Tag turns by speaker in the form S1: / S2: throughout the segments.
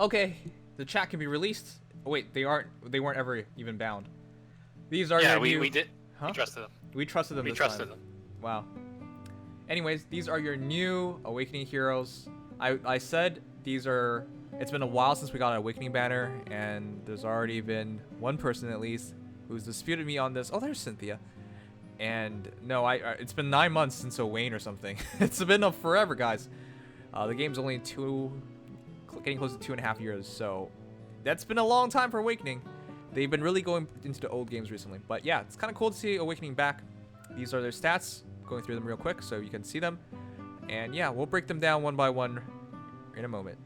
S1: Okay, the chat can be released. Oh, wait, they weren't ever even bound. These are
S2: Yeah,
S1: your
S2: we
S1: new...
S2: did.
S1: Huh?
S2: We trusted them.
S1: We trusted them
S2: We
S1: this
S2: trusted
S1: time.
S2: them.
S1: Wow. Anyways, these are your new Awakening heroes. I said these are... It's been a while since we got an Awakening banner, and there's already been one person at least who's disputed me on this. Oh, there's Cynthia. And no, it's been 9 months since Owain or something. It's been up forever, guys. The game's only getting close to 2.5 years, so that's been a long time for Awakening. They've been really going into the old games recently. But yeah, it's kind of cool to see Awakening back. These are their stats. Going through them real quick so you can see them. And yeah, we'll break them down one by one in a moment.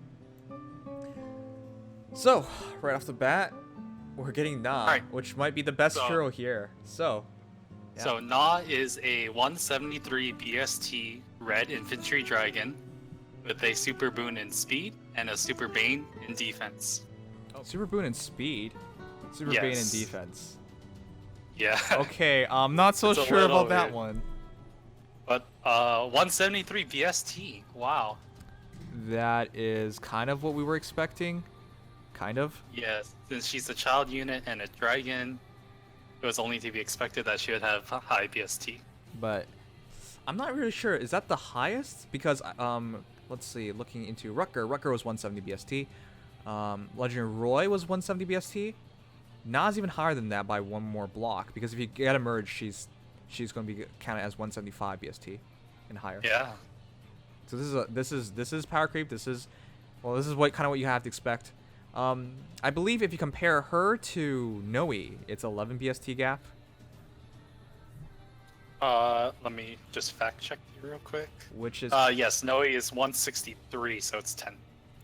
S1: So, right off the bat, we're getting Na,
S2: Right.
S1: which might be the best hero here. So, yeah.
S2: So Na is a 173 BST red infantry dragon with a super boon in speed and a super bane in defense.
S1: Oh, super boon in speed, super bane in defense.
S2: Yeah.
S1: Okay, I'm not so
S2: It's a
S1: sure
S2: little
S1: about that
S2: weird.
S1: one.
S2: But 173 BST. Wow.
S1: That is kind of what we were expecting. Kind of.
S2: Yes, since she's a child unit and a dragon, it was only to be expected that she would have a high BST.
S1: But I'm not really sure. Is that the highest? Because let's see. Looking into Rucker was 170 BST. Legendary Roy was 170 BST. Na's even higher than that by one more block. Because if you get a merge, she's going to be counted as 175 BST and higher.
S2: Yeah.
S1: So this is power creep. This is what you have to expect. I believe if you compare her to Noe, it's 11 BST gap.
S2: Let me just fact check you real quick.
S1: Which is
S2: yes, Noe is 163, so it's 10.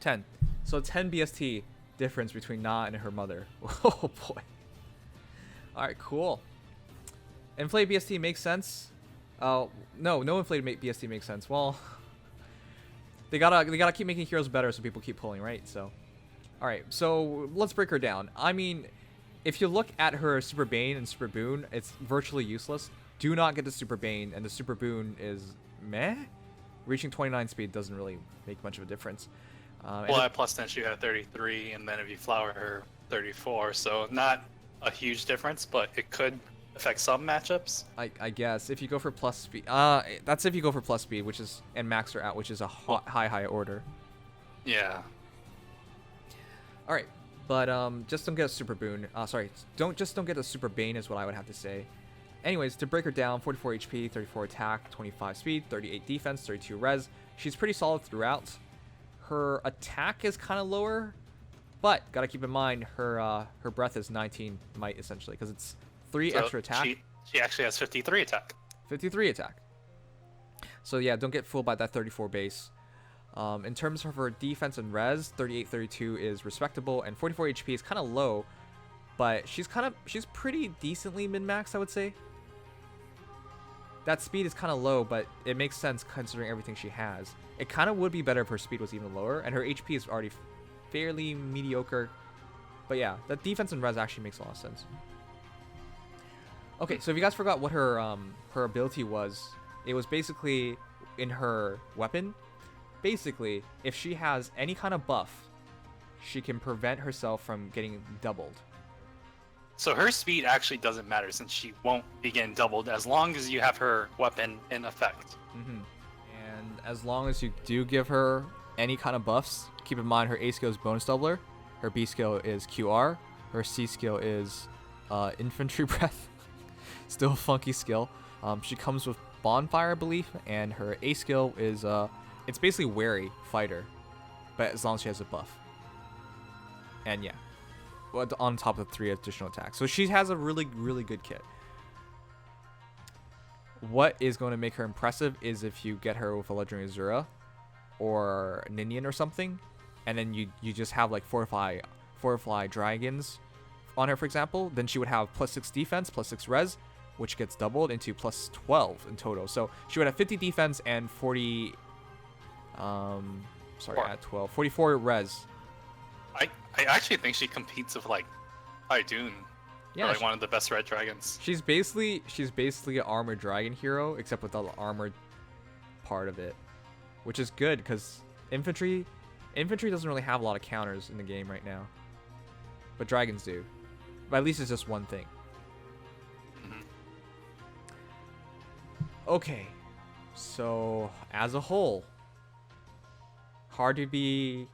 S1: 10. So 10 BST difference between Na and her mother. Oh boy. All right, cool. Inflated BST makes sense. No inflated BST makes sense. Well, they gotta keep making heroes better so people keep pulling, right? So. Alright, so let's break her down. I mean, if you look at her Super Bane and Super Boon, it's virtually useless. Do not get the Super Bane, and the Super Boon is meh? Reaching 29 speed doesn't really make much of a difference.
S2: Well, at plus 10 she had 33, and then if you flower her, 34, so not a huge difference, but it could affect some matchups.
S1: I guess, if you go for plus speed. That's if you go for plus speed, which is, and max her out, which is a high order.
S2: Yeah.
S1: Alright, but just don't get a Super Boon. Sorry, don't get a Super Bane is what I would have to say. Anyways, to break her down, 44 HP, 34 attack, 25 speed, 38 defense, 32 res. She's pretty solid throughout. Her attack is kind of lower, but gotta keep in mind her breath is 19 might essentially, because it's 3 extra attack.
S2: She actually has 53 attack.
S1: 53 attack. So yeah, don't get fooled by that 34 base. In terms of her defense and res, 38, 32 is respectable, and 44 HP is kind of low, but she's pretty decently min-max, I would say. That speed is kind of low, but it makes sense considering everything she has. It kind of would be better if her speed was even lower, and her HP is already fairly mediocre. But yeah, that defense and res actually makes a lot of sense. Okay, so if you guys forgot what her ability was, it was basically in her weapon. Basically, if she has any kind of buff, she can prevent herself from getting doubled.
S2: So her speed actually doesn't matter since she won't be getting doubled as long as you have her weapon in effect.
S1: And as long as you do give her any kind of buffs, keep in mind her A skill is bonus doubler, her B skill is QR, her C skill is infantry breath. Still a funky skill. She comes with bonfire, I believe, and her A skill is it's basically wary fighter, but as long as she has a buff. And yeah, on top of 3 additional attacks. So she has a really, really good kit. What is going to make her impressive is if you get her with a Legendary Azura or Ninian or something, and then you just have like Fortify Dragons on her, for example, then she would have plus 6 defense, plus 6 res, which gets doubled into plus 12 in total. So she would have 50 defense and 40... at 12. 44 res.
S2: I actually think she competes with like Idun.
S1: Yeah,
S2: like one of the best red dragons.
S1: She's basically an armored dragon hero, except with the armored part of it, which is good because infantry Infantry doesn't really have a lot of counters in the game right now, but dragons do. But at least it's just one thing. Okay, so as a whole, hard to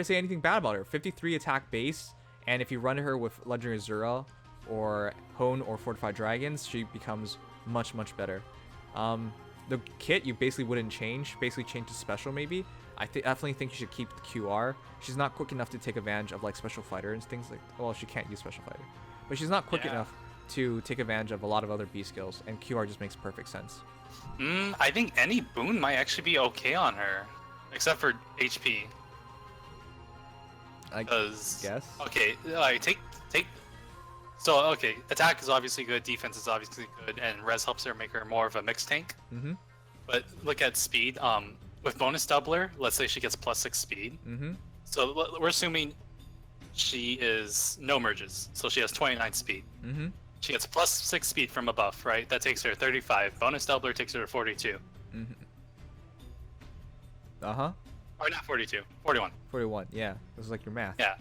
S1: say anything bad about her. 53 attack base, and if you run her with Legendary Zura or Hone or Fortified Dragons, she becomes much better. The kit you basically wouldn't change. Basically change to special maybe. I definitely think you should keep the QR. She's not quick enough to take advantage of like special fighter and things like. Well, she can't use special fighter, but she's not quick enough to take advantage of a lot of other B skills, and QR just makes perfect sense.
S2: I think any boon might actually be okay on her, except for HP.
S1: I guess.
S2: Okay, like take. So okay, attack is obviously good, defense is obviously good, and res helps her make her more of a mixed tank. But look at speed. With bonus doubler, let's say she gets +6 speed. So we're assuming she is no merges, so she has 29 speed. She gets +6 speed from a buff, right? That takes her 35. Bonus doubler takes her to 42. Or not 42, 41.
S1: 41, yeah. This is like your math.
S2: Yeah.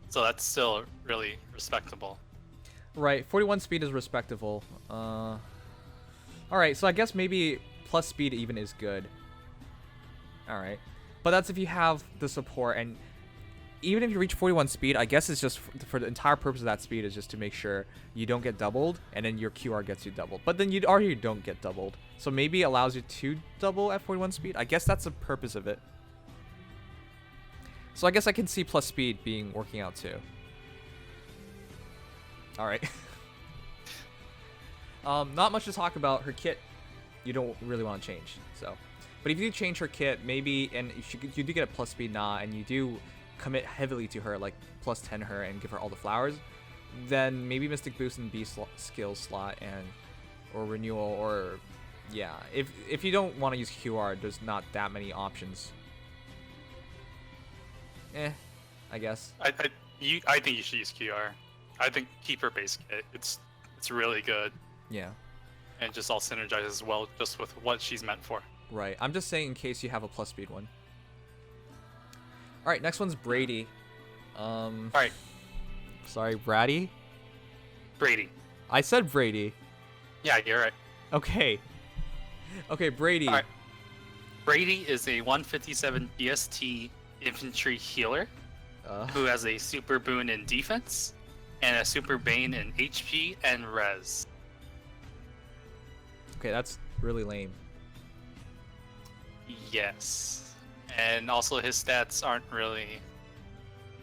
S2: So that's still really respectable.
S1: Right, 41 speed is respectable. Alright, so I guess maybe plus speed even is good. Alright. But that's if you have the support, and even if you reach 41 speed, I guess it's just for the entire purpose of that speed is just to make sure you don't get doubled, and then your QR gets you doubled. But then you don't get doubled. So maybe it allows you to double at 41 speed. I guess that's the purpose of it. So I guess I can see plus speed working out too. Alright. Not much to talk about. Her kit, you don't really want to change. So, but if you do change her kit, maybe, and you do get a plus speed and you do commit heavily to her, like plus 10 her and give her all the flowers, then maybe Mystic Boost in B skill slot or renewal, or yeah. If you don't want to use QR, there's not that many options. I guess.
S2: I think you should use QR. I think keep her base kit. It's really good.
S1: Yeah.
S2: And it just all synergizes well just with what she's meant for.
S1: Right. I'm just saying in case you have a plus speed one. Alright, next one's Brady.
S2: Alright.
S1: Sorry, Brady?
S2: Brady.
S1: I said Brady.
S2: Yeah, you're right.
S1: Okay. Okay, Brady.
S2: Alright. Brady is a 157 BST infantry healer who has a super boon in defense and a super bane in HP and res.
S1: Okay, that's really lame.
S2: Yes. And also his stats aren't really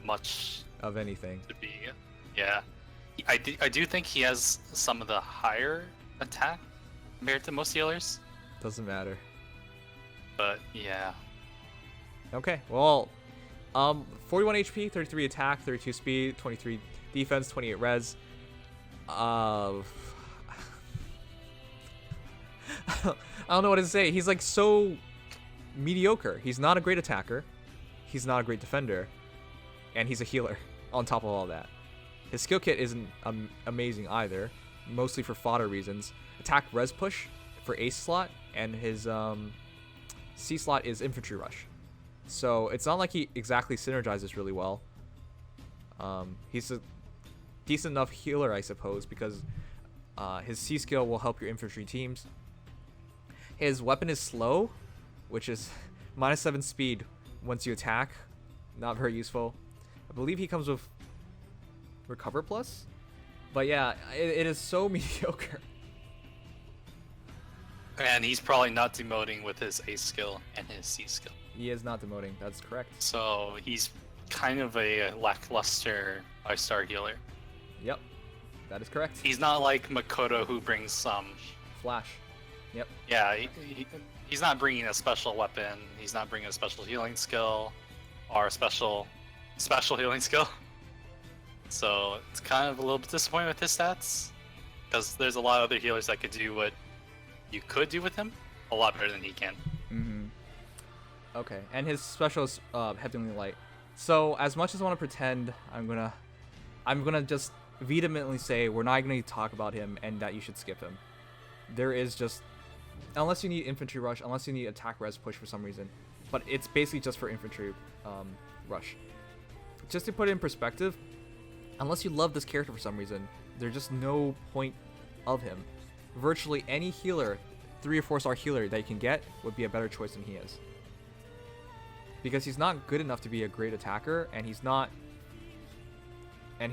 S2: much
S1: of anything
S2: to be. Yeah. I do think he has some of the higher attack compared to most healers.
S1: Doesn't matter.
S2: But yeah.
S1: Okay, well, 41 HP, 33 attack, 32 speed, 23 defense, 28 res. I don't know what to say. He's like so mediocre. He's not a great attacker. He's not a great defender. And he's a healer on top of all that. His skill kit isn't amazing either, mostly for fodder reasons. Attack res push for ace slot, and his C slot is infantry rush. So it's not like he exactly synergizes really well. He's a decent enough healer, I suppose, because his C skill will help your infantry teams. His weapon is slow, which is -7 speed once you attack. Not very useful. I believe he comes with recover plus. But yeah, it is so mediocre.
S2: And he's probably not demoting with his ace skill and his C skill.
S1: He is not demoting, that's correct.
S2: So he's kind of a lackluster 5-star healer.
S1: Yep, that is correct.
S2: He's not like Makoto, who brings some
S1: flash. Yep.
S2: Yeah, he's not bringing a special weapon. He's not bringing a special healing skill or a special healing skill. So it's kind of a little bit disappointing with his stats, because there's a lot of other healers that could do what you could do with him a lot better than he can.
S1: Okay, and his special is Heavenly Light. So as much as I want to pretend, I'm gonna just vehemently say we're not gonna talk about him and that you should skip him. There is just, unless you need infantry rush, unless you need attack res push for some reason, but it's basically just for infantry rush. Just to put it in perspective, unless you love this character for some reason, there's just no point of him. Virtually any healer, 3 or 4 star healer that you can get would be a better choice than he is. Because he's not good enough to be a great attacker, and he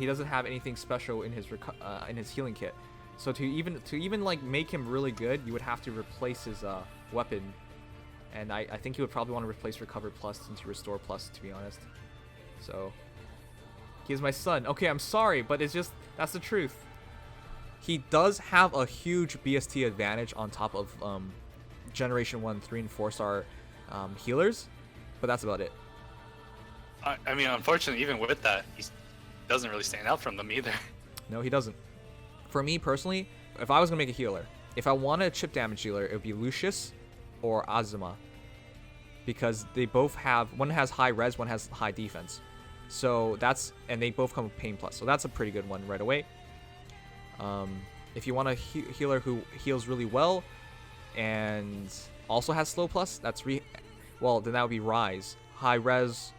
S1: doesn't have anything special in his healing kit. So to even like make him really good, you would have to replace his weapon, and I think you would probably want to replace Recover Plus into Restore Plus, to be honest. So he is my son. Okay, I'm sorry, but it's just that's the truth. He does have a huge BST advantage on top of Generation 1, 3, and 4 star healers, but that's about it.
S2: I mean, unfortunately, even with that, he doesn't really stand out from them either.
S1: No, he doesn't. For me personally, if I was gonna make a healer, if I wanted a chip damage healer, it would be Lucius or Azuma, because they both have, one has high res, one has high defense. So and they both come with Pain Plus, so that's a pretty good one right away. If you want a healer who heals really well and also has Slow Plus, then that would be Rise. High res,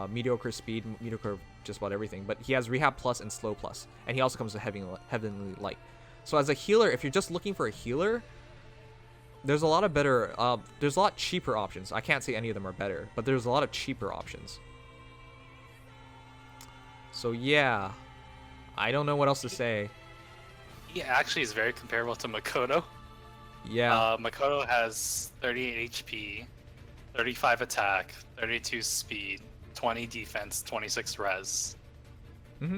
S1: mediocre speed, mediocre just about everything, but he has Rehab Plus and Slow Plus, and he also comes with Heavenly Light. So as a healer, if you're just looking for a healer, there's a lot of better, there's a lot cheaper options. I can't say any of them are better, but there's a lot of cheaper options. So yeah, I don't know what else to say.
S2: He actually is very comparable to Makoto.
S1: Yeah.
S2: Makoto has 38 HP, 35 attack, 32 speed, 20 defense, 26 res.
S1: Mm-hmm.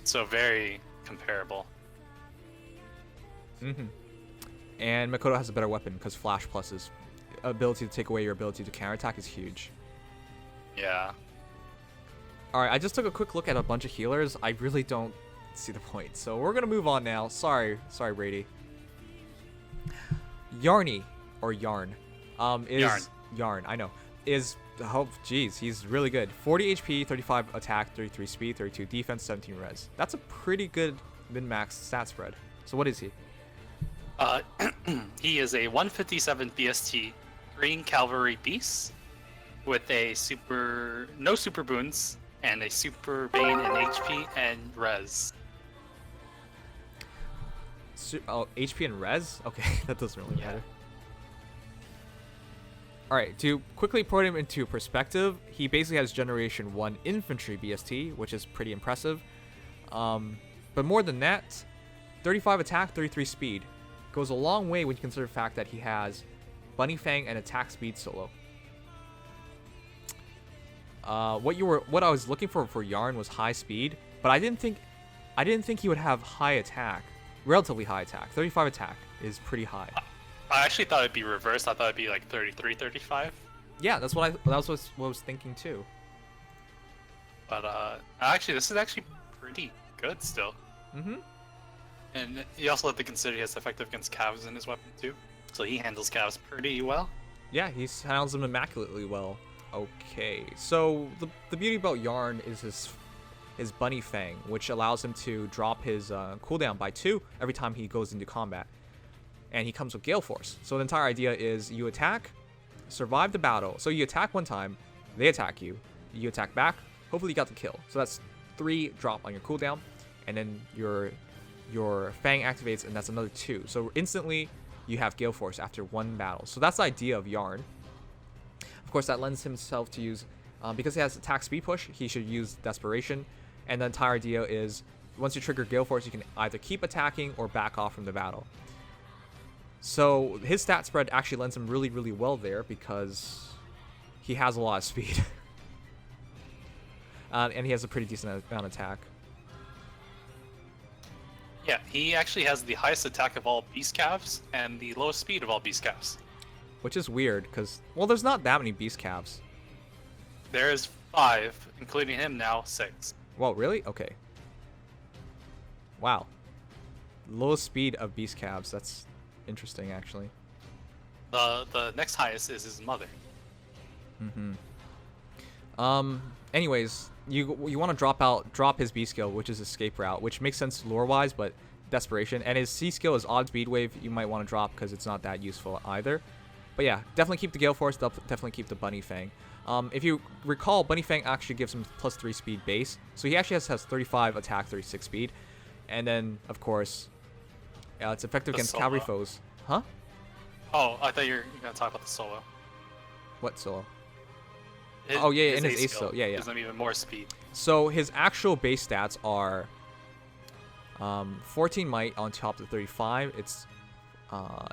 S2: So very comparable.
S1: Mm-hmm. And Makoto has a better weapon because Flash Plus's ability to take away your ability to counterattack is huge.
S2: Yeah.
S1: Alright, I just took a quick look at a bunch of healers. I really don't see the point. So we're going to move on now. Sorry, Brady. Yarne, or Yarne, Yarne, I know, is, oh, geez, he's really good. 40 HP, 35 attack, 33 speed, 32 defense, 17 res. That's a pretty good min-max stat spread. So what is he?
S2: He is a 157 BST Green Cavalry Beast with no super boons and a super bane in HP and res.
S1: HP and res? Okay, that doesn't really matter. Alright, to quickly put him into perspective, he basically has Generation 1 Infantry BST, which is pretty impressive. But more than that, 35 attack, 33 speed. Goes a long way when you consider the fact that he has Bunny Fang and attack speed solo. What I was looking for Yarne was high speed, but I didn't think he would have high attack. Relatively high attack. 35 attack is pretty high.
S2: I actually thought it'd be reversed. I thought it'd be like 33, 35.
S1: Yeah, that's what I was thinking too.
S2: But actually, this is actually pretty good still.
S1: Mm-hmm.
S2: And you also have to consider he has effective against Cavs in his weapon too, so he handles Cavs pretty well.
S1: Yeah, he handles them immaculately well. Okay, so the beauty about Yarne is his Bunny Fang, which allows him to drop his cooldown by 2 every time he goes into combat. And he comes with Gale Force. So the entire idea is you attack, survive the battle. So you attack one time, they attack you. You attack back, hopefully you got the kill. So that's 3 drop on your cooldown, and then your Fang activates, and that's another 2. So instantly you have Gale Force after 1 battle. So that's the idea of Yarne. Of course, that lends himself to use, because he has attack speed push, he should use Desperation. And the entire idea is, once you trigger Gale Force, you can either keep attacking or back off from the battle. So his stat spread actually lends him really, really well there because he has a lot of speed. And he has a pretty decent amount of attack.
S2: Yeah, he actually has the highest attack of all Beast Cavs and the lowest speed of all Beast Cavs.
S1: Which is weird because, well, there's not that many Beast Cavs.
S2: There is 5, including him now, 6.
S1: Whoa, really? Okay. Wow. Lowest speed of Beast Cavs. That's interesting, actually.
S2: The next highest is his mother.
S1: Mm-hmm. Anyways, you want to drop his B skill, which is Escape Route, which makes sense lore-wise, but Desperation. And his C skill is Odd Speed Wave. You might want to drop because it's not that useful either. But yeah, definitely keep the Gale Force. Definitely keep the Bunny Fang. If you recall, Bunny Fang actually gives him +3 speed base, so he actually has 35 attack, 36 speed, and then of course, it's effective against cavalry foes. Huh?
S2: Oh, I thought you were gonna talk about the solo.
S1: What solo?
S2: His,
S1: oh yeah,
S2: his
S1: in his
S2: ace
S1: ace
S2: skill
S1: skill. Yeah.
S2: gives him even more speed.
S1: So his actual base stats are 14 might on top of 35.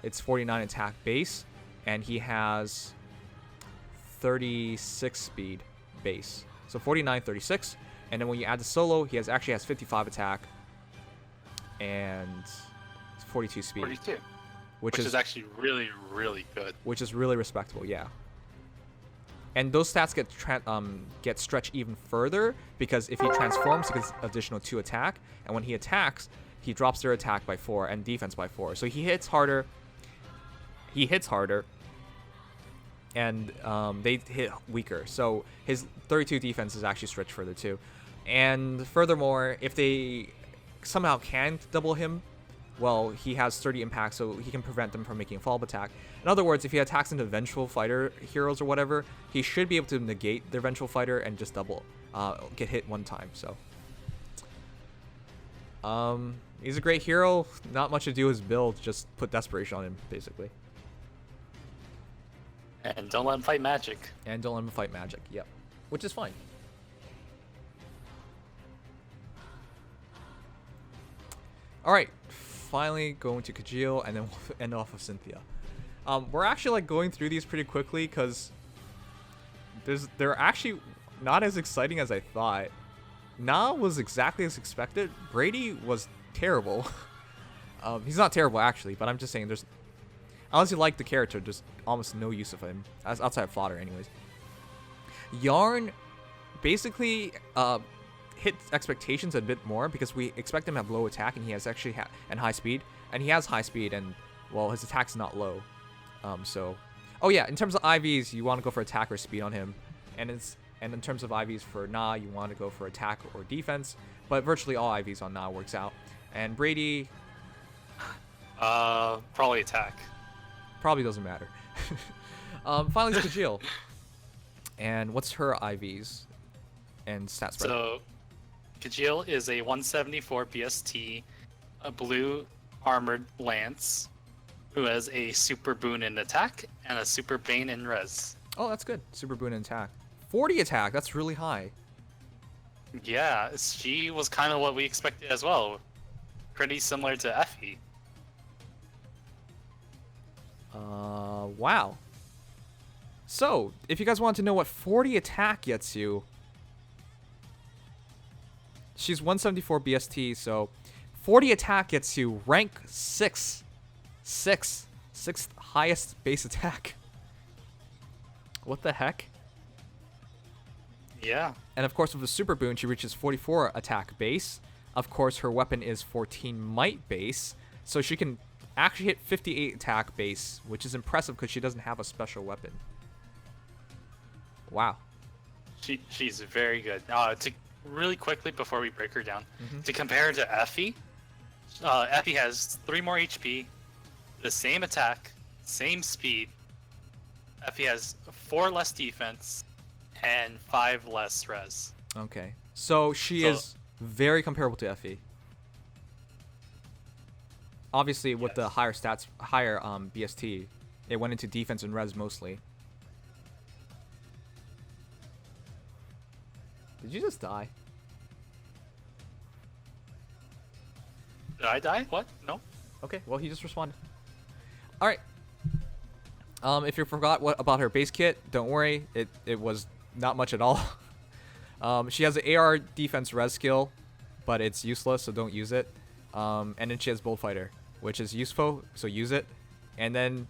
S1: It's 49 attack base, and he has 36 speed base. So 49, 36, and then when you add the solo, he actually has 55 attack and 42 speed.
S2: 42.
S1: Which
S2: is actually really, really good.
S1: Which is really respectable, yeah. And those stats get stretched even further because if he transforms, he gets additional 2 attack, and when he attacks, he drops their attack by 4 and defense by 4. So he hits harder. And they hit weaker. So his 32 defense is actually stretched further too. And furthermore, if they somehow can double him, well, he has 30 impact, so he can prevent them from making a follow-up attack. In other words, if he attacks into vengeful fighter heroes or whatever, he should be able to negate their vengeful fighter and just get hit one time. So he's a great hero. Not much to do with his build. Just put desperation on him, basically.
S2: And don't let him fight magic.
S1: Yep. Which is fine. Alright, finally going to Kjelle, and then we'll end off with Cynthia. We're actually like going through these pretty quickly because they're actually not as exciting as I thought. Na was exactly as expected. Brady was terrible. He's not terrible actually, but I'm just saying unless you like the character, there's almost no use of him outside of fodder anyways. Yarne basically hit expectations a bit more because we expect him to have low attack, and he has actually and high speed, and he has high speed, and well, his attack's not low. Oh yeah, in terms of IVs, you want to go for attack or speed on him, and in terms of IVs for Na, you want to go for attack or defense, but virtually all IVs on Na works out. And Brady,
S2: probably attack.
S1: Probably doesn't matter. Finally, it's Kjelle. And what's her IVs and stat spread?
S2: So, Kjelle is a 174 BST, a blue armored lance, who has a super boon in attack and a super bane in res.
S1: Oh, that's good. Super boon in attack. 40 attack. That's really high.
S2: Yeah, she was kind of what we expected as well. Pretty similar to Effie.
S1: Wow. So, if you guys want to know what 40 attack gets you, she's 174 BST, so 40 attack gets you rank 6. Sixth highest base attack. What the heck?
S2: Yeah.
S1: And of course, with the super boon, she reaches 44 attack base. Of course, her weapon is 14 might base, so she can actually hit 58 attack base, which is impressive because she doesn't have a special weapon. Wow.
S2: She's very good. To really quickly before we break her down, to compare her to Effie, Effie has 3 more HP, the same attack, same speed. Effie has 4 less defense and 5 less res.
S1: Okay, so she is very comparable to Effie. Obviously, with the higher stats, higher BST, it went into defense and res mostly. Did you just die?
S2: Did I die? What? No.
S1: Okay, well, he just responded. All right. If you forgot about her base kit, don't worry. It was not much at all. She has an AR defense res skill, but it's useless, so don't use it. And then she has Bullfighter, which is useful, so use it. And then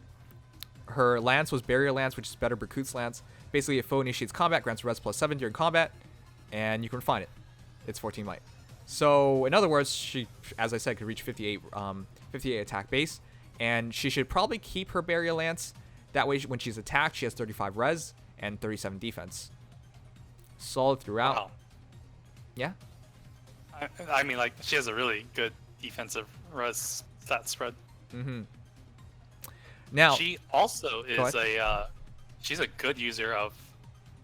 S1: her lance was Barrier Lance, which is better Berkut's Lance. Basically, if foe initiates combat, grants res +7 during combat, and you can refine it. It's 14 might. So, in other words, she, as I said, could reach 58 attack base, and she should probably keep her Barrier Lance. That way, when she's attacked, she has 35 res and 37 defense. Solid throughout.
S2: Wow.
S1: Yeah?
S2: I mean, like, she has a really good defensive res stat spread.
S1: Mm-hmm. Now,
S2: she also is she's a good user of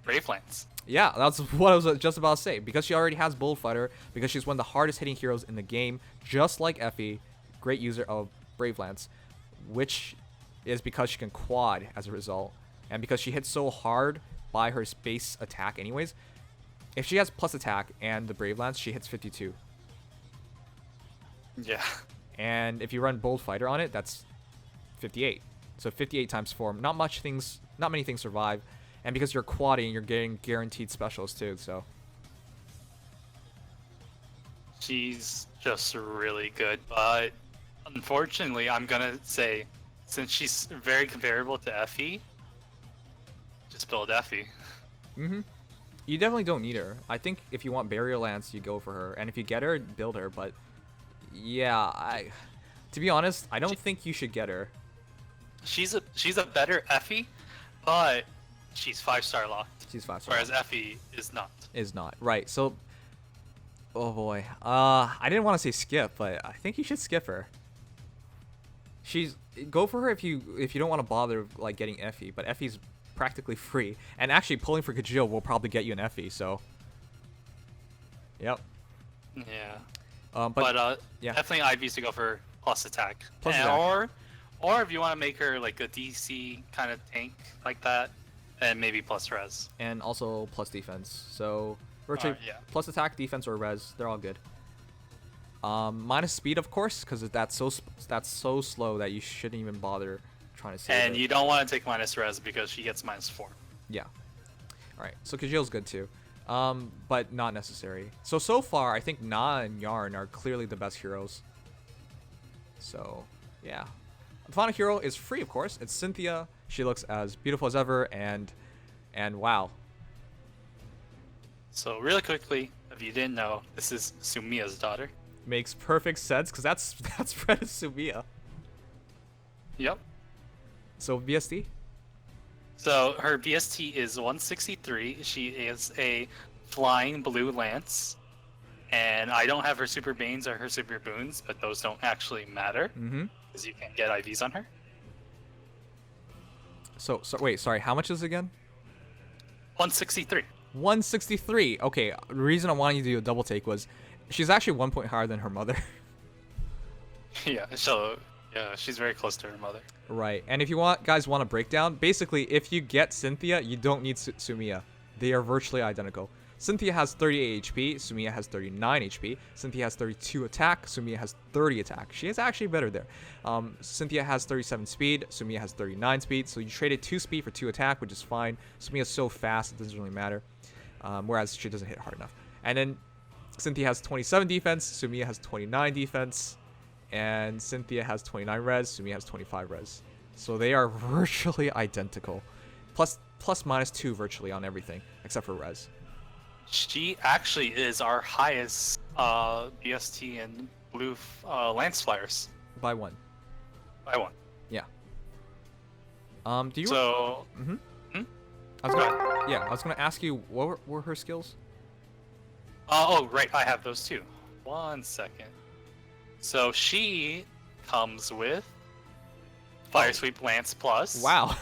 S2: Brave Lance.
S1: Yeah, that's what I was just about to say. Because she already has Bullfighter, because she's one of the hardest hitting heroes in the game, just like Effie, great user of Brave Lance, which is because she can quad as a result. And because she hits so hard by her base attack anyways, if she has plus attack and the Brave Lance, she hits 52.
S2: Yeah.
S1: And if you run Bold Fighter on it, that's 58. So 58 times 4. Not many things survive. And because you're quadding, you're getting guaranteed specials too, so.
S2: She's just really good, but unfortunately, I'm gonna say, since she's very comparable to Effie, just build Effie.
S1: Mm-hmm. You definitely don't need her. I think if you want Barrier Lance, you go for her. And if you get her, build her. But yeah, to be honest, I don't think you should get her.
S2: She's a better Effie, but she's 5-star locked.
S1: She's 5-star.
S2: Whereas Effie is not.
S1: Is not. Right. So, oh boy. I didn't want to say skip, but I think you should skip her. Go for her if you don't want to bother like getting Effie, but Effie's practically free, and actually pulling for Kjelle will probably get you an Effie. So, yep.
S2: Yeah.
S1: But yeah,
S2: definitely I'd use to go for plus attack.
S1: Attack.
S2: Or if you want to make her like a DC kind of tank like that, then maybe plus res.
S1: And also plus defense. So virtually plus attack, defense, or res, they're all good. Minus speed, of course, because that's so slow that you shouldn't even bother trying to save
S2: And
S1: it.
S2: you don't want to take minus res because she gets -4.
S1: Yeah. All right. So Kjelle's good too, but not necessary. So far, I think Na and Yarne are clearly the best heroes. So yeah, the final hero is free, of course. It's Cynthia. She looks as beautiful as ever, and wow.
S2: So really quickly, if you didn't know, this is Sumia's daughter.
S1: Makes perfect sense because that's Fred and Sumia.
S2: Yep.
S1: So BST?
S2: So her BST is 163. She is a flying blue lance. And I don't have her super banes or her super boons, but those don't actually matter. Because you can't get IVs on her.
S1: So wait, sorry, how much is it again?
S2: 163.
S1: 163. Okay, the reason I wanted you to do a double take was she's actually 1 point higher than her mother.
S2: Yeah, so yeah, she's very close to her mother.
S1: Right, and if you guys want a breakdown, basically if you get Cynthia, you don't need Sumia. They are virtually identical. Cynthia has 38 HP, Sumia has 39 HP. Cynthia has 32 attack, Sumia has 30 attack. She is actually better there. Cynthia has 37 speed, Sumia has 39 speed. So you traded 2 speed for 2 attack, which is fine. Sumia's so fast, it doesn't really matter. Whereas she doesn't hit hard enough. And then Cynthia has 27 defense, Sumia has 29 defense. And Cynthia has 29 res, Sumia has 25 res. So they are virtually identical. Plus minus 2 virtually on everything, except for res.
S2: She actually is our highest BST and blue lance flyers.
S1: By 1.
S2: By 1.
S1: Yeah. Do you?
S2: So.
S1: I was gonna ask you what were her skills?
S2: Oh, right. I have those too. 1 second. So she comes with Fire Sweep Lance Plus.
S1: Wow.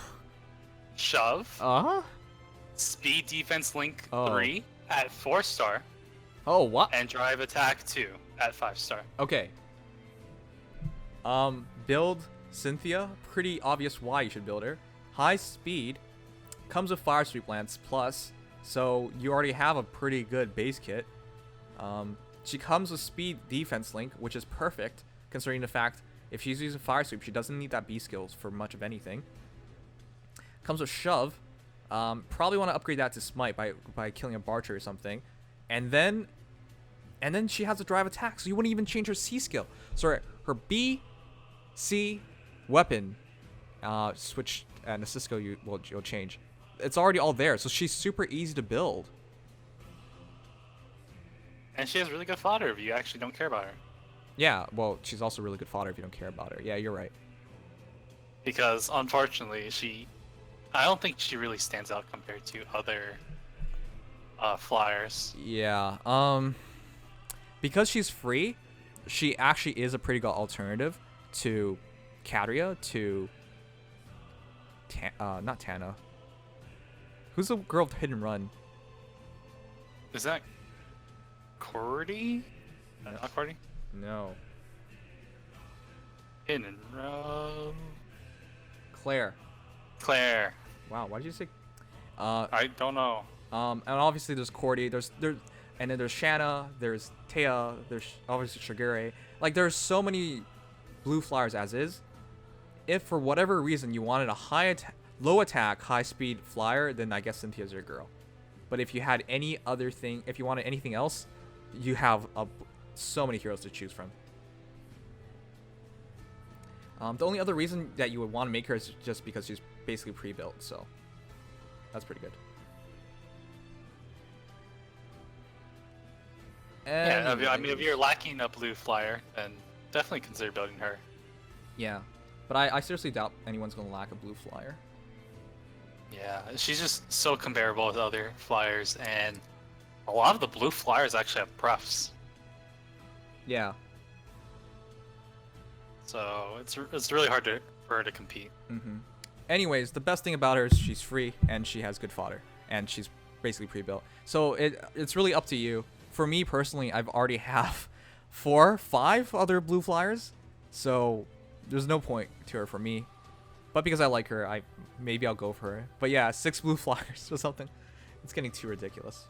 S2: Shove. Speed Defense Link 3 at 4-star.
S1: Oh, what?
S2: And Drive Attack 2 at 5-star.
S1: Okay. Build Cynthia. Pretty obvious why you should build her. High speed. Comes with Fire Sweep Lance Plus. So you already have a pretty good base kit. She comes with Speed Defense Link, which is perfect, considering the fact if she's using Fire Sweep, she doesn't need that B skills for much of anything. Comes with Shove. Probably want to upgrade that to Smite by killing a Barcher or something. And then she has a Drive Attack, so you wouldn't even change her C skill. So her B, C, weapon, switch, and the Cisco you'll change. It's already all there, so she's super easy to build.
S2: And she has really good fodder if you actually don't care about her.
S1: Yeah, well, she's also really good fodder if you don't care about her. Yeah, you're right.
S2: Because, unfortunately, I don't think she really stands out compared to other flyers.
S1: Yeah, because she's free, she actually is a pretty good alternative to Kadria, to... not Tana. Who's the girl with hidden run?
S2: Is that Cordy? Not Cordy?
S1: No.
S2: Hidden run.
S1: Claire.
S2: Claire.
S1: Wow, why did you say?
S2: I don't know.
S1: And obviously there's Cordy. And then there's Shanna. There's Taya. There's obviously Skrdearcos. Like there's so many blue flyers as is. If for whatever reason you wanted a low attack, high speed flyer, then I guess Cynthia's your girl. But if you had any other thing, if you wanted anything else, you have so many heroes to choose from. The only other reason that you would want to make her is just because she's basically pre-built, so that's pretty good.
S2: And yeah, I mean, if you're lacking a blue flyer, then definitely consider building her.
S1: Yeah, but I seriously doubt anyone's going to lack a blue flyer.
S2: Yeah, she's just so comparable with other flyers, and a lot of the blue flyers actually have buffs.
S1: Yeah.
S2: So it's really hard for her to compete.
S1: Mm-hmm. Anyways, the best thing about her is she's free and she has good fodder, and she's basically pre-built. So it's really up to you. For me personally, I've already have 4, 5 other blue flyers, so there's no point to her for me. But because I like her, maybe I'll go for her. But yeah, 6 blue flyers or something. It's getting too ridiculous.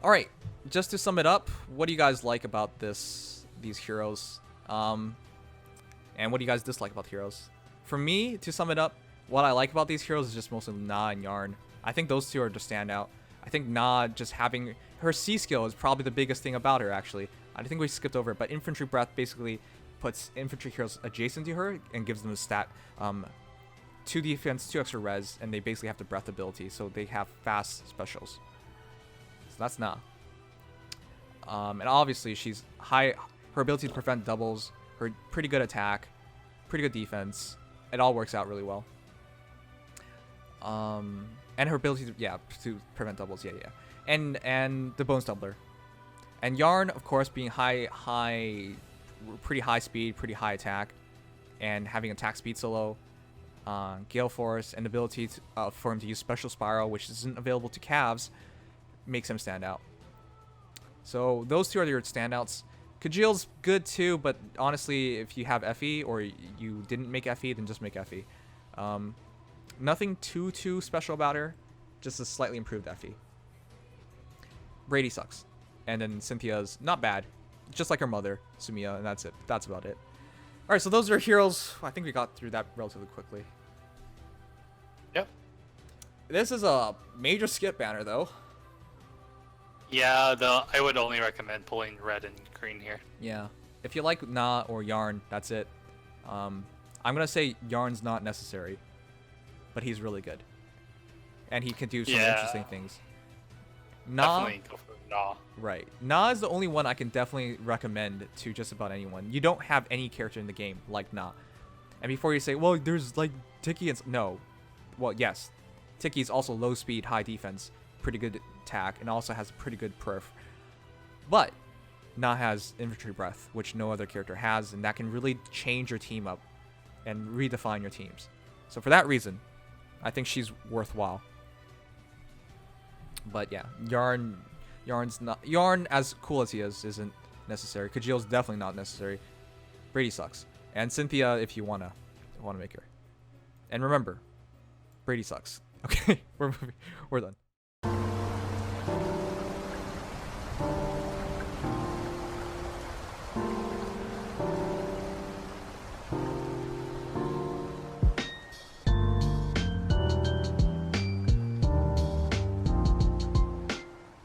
S1: All right, just to sum it up, what do you guys like about these heroes? And what do you guys dislike about the heroes? For me, to sum it up, what I like about these heroes is just mostly Na and Yarne. I think those two are just standout. I think Na just having her C skill is probably the biggest thing about her, actually. I think we skipped over it, but Infantry Breath basically puts infantry heroes adjacent to her and gives them a stat 2 defense, 2 extra res, and they basically have the breath ability, so they have fast specials. So that's Na. And obviously she's high. Her ability to prevent doubles, her pretty good attack, pretty good defense. It all works out really well. And her ability to prevent doubles, and the bonus doubler. And Yarne, of course, being pretty high speed, pretty high attack, and having attack speed so low, Gale Force, and the ability for him to use Special Spiral, which isn't available to Cavs, makes him stand out. So those two are your standouts. Kjelle's good too, but honestly, if you have FE or you didn't make FE, then just make FE. Nothing too special about her, just a slightly improved FE. Brady sucks, and then Cynthia's not bad, just like her mother, Sumiya, and that's it. That's about it. All right, so those are heroes. I think we got through that relatively quickly.
S2: Yep.
S1: This is a major skip banner, though.
S2: Yeah, I would only recommend pulling red and green here.
S1: Yeah. If you like Na or Yarne, that's it. I'm going to say Yarne's not necessary, but he's really good. And he can do some interesting things. Na,
S2: definitely go for Na.
S1: Right. Na is the only one I can definitely recommend to just about anyone. You don't have any character in the game like Na. And before you say, well, there's like Tiki and... No. Well, yes. Tiki is also low speed, high defense, pretty good attack, and also has pretty good perf. But Na has Infantry Breath, which no other character has, and that can really change your team up and redefine your teams. So for that reason, I think she's worthwhile. But yeah, Yarne, as cool as he is, isn't necessary. Kjelle's definitely not necessary. Brady sucks. And Cynthia, if you wanna make her. And remember, Brady sucks. Okay, we're done.